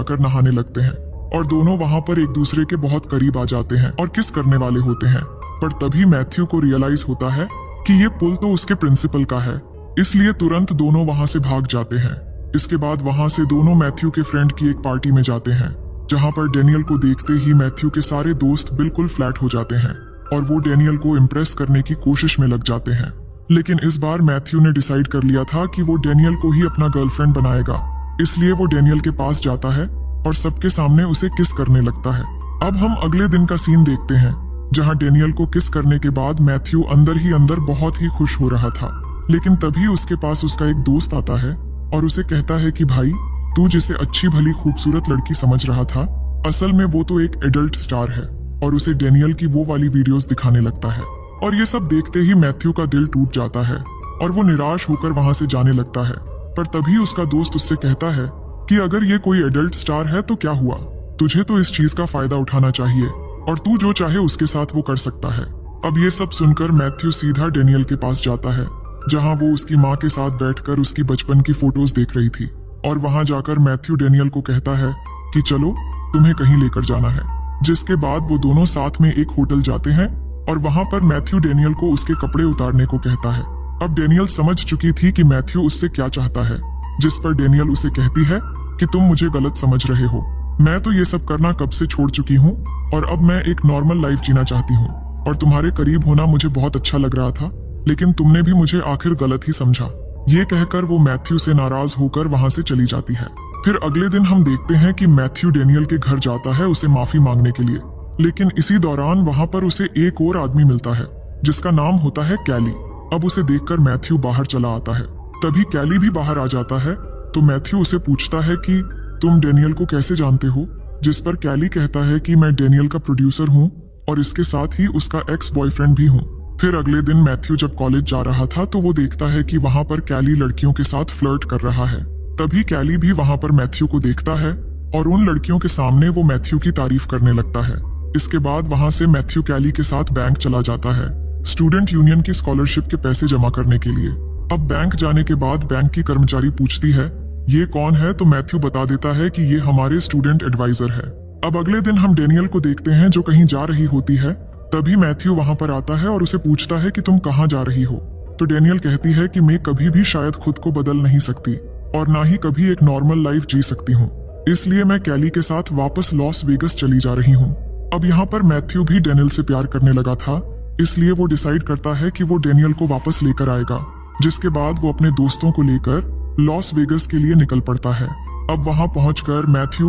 जाकर नहाने लगते हैं और दोनों वहां पर एक दूसरे के बहुत करीब आ जाते हैं और किस करने वाले होते हैं। पर तभी मैथ्यू को रियलाइज होता है कि ये पुल तो उसके प्रिंसिपल का है, इसलिए तुरंत दोनों वहां से भाग जाते हैं। इसके बाद वहां से दोनों मैथ्यू के फ्रेंड की एक पार्टी में जाते हैं, जहां पर डेनियल को देखते ही मैथ्यू के सारे दोस्त बिल्कुल फ्लैट हो जाते हैं और वो डेनियल को इम्प्रेस करने की कोशिश में लग जाते हैं। लेकिन इस बार मैथ्यू ने डिसाइड कर लिया था कि वो डेनियल को ही अपना गर्लफ्रेंड बनाएगा, इसलिए वो डेनियल के पास जाता है और सबके सामने उसे किस करने लगता है। अब हम अगले दिन का सीन देखते हैं, जहां डेनियल को किस करने के बाद मैथ्यू अंदर ही अंदर बहुत ही खुश हो रहा था। लेकिन तभी उसके पास उसका एक दोस्त आता है और उसे कहता है कि भाई, तू जिसे अच्छी भली खूबसूरत लड़की समझ रहा था, असल में वो तो एक एडल्ट स्टार है, और उसे डेनियल की वो वाली वीडियोस दिखाने लगता है। और ये सब देखते ही मैथ्यू का दिल टूट जाता है और वो निराश होकर वहां से जाने लगता है। पर तभी उसका दोस्त उससे कहता है कि अगर ये कोई एडल्ट स्टार है तो क्या हुआ, तुझे तो इस चीज का फायदा उठाना चाहिए और तू जो चाहे उसके साथ वो कर सकता है। अब ये सब सुनकर मैथ्यू सीधा डेनियल के पास जाता है, जहां वो उसकी माँ के साथ बैठकर उसकी बचपन की फोटोज देख रही थी। और वहां जाकर मैथ्यू डेनियल को कहता है कि चलो, तुम्हें कहीं लेकर जाना है। जिसके बाद वो दोनों साथ में एक होटल जाते हैं और वहां पर मैथ्यू डेनियल को उसके कपड़े उतारने को कहता है। अब डेनियल समझ चुकी थी कि मैथ्यू उससे क्या चाहता है, जिस पर डेनियल उसे कहती है कि तुम मुझे गलत समझ रहे हो, मैं तो ये सब करना कब से छोड़ चुकी हूँ और अब मैं एक नॉर्मल लाइफ जीना चाहती हूँ, और तुम्हारे करीब होना मुझे बहुत अच्छा लग रहा था, लेकिन तुमने भी मुझे आखिर गलत ही समझा। ये कहकर वो मैथ्यू से नाराज होकर वहां से चली जाती है। फिर अगले दिन हम देखते हैं कि मैथ्यू डेनियल के घर जाता है उसे माफी मांगने के लिए, लेकिन इसी दौरान वहां पर उसे एक और आदमी मिलता है जिसका नाम होता है कैली। अब उसे देखकर मैथ्यू बाहर चला आता है। तभी कैली भी बाहर आ जाता है तो मैथ्यू उसे पूछता है कि तुम डेनियल को कैसे जानते हो, जिस पर कैली कहता है कि मैं डेनियल का प्रोड्यूसर हूँ और इसके साथ ही उसका एक्स बॉयफ्रेंड भी हूँ। फिर अगले दिन मैथ्यू जब कॉलेज जा रहा था तो वो देखता है कि वहां पर कैली लड़कियों के साथ फ्लर्ट कर रहा है। तभी कैली भी वहां पर मैथ्यू को देखता है और उन लड़कियों के सामने वो मैथ्यू की तारीफ करने लगता है। इसके बाद वहां से मैथ्यू कैली के साथ बैंक चला जाता है स्टूडेंट यूनियन की स्कॉलरशिप के पैसे जमा करने के लिए। अब बैंक जाने के बाद बैंक की कर्मचारी पूछती है ये कौन है, तो मैथ्यू बता देता है कि ये हमारे स्टूडेंट एडवाइजर है। अब अगले दिन हम डेनियल को देखते हैं जो कहीं जा रही होती है। तभी मैथ्यू वहां पर आता है और उसे पूछता है कि तुम कहाँ जा रही हो, तो डेनियल कहती है कि मैं कभी भी शायद खुद को बदल नहीं सकती और ना ही कभी एक नॉर्मल लाइफ जी सकती हूँ, इसलिए मैं कैली के साथ वापस लॉस वेगस चली जा रही हूँ। अब यहाँ पर मैथ्यू भी डेनियल से प्यार करने लगा था, इसलिए वो डिसाइड करता है कि वो डेनियल को वापस लेकर आएगा, जिसके बाद वो अपने दोस्तों को लेकर लॉस वेगस के लिए निकल पड़ता है। अब वहां पहुंचकर मैथ्यू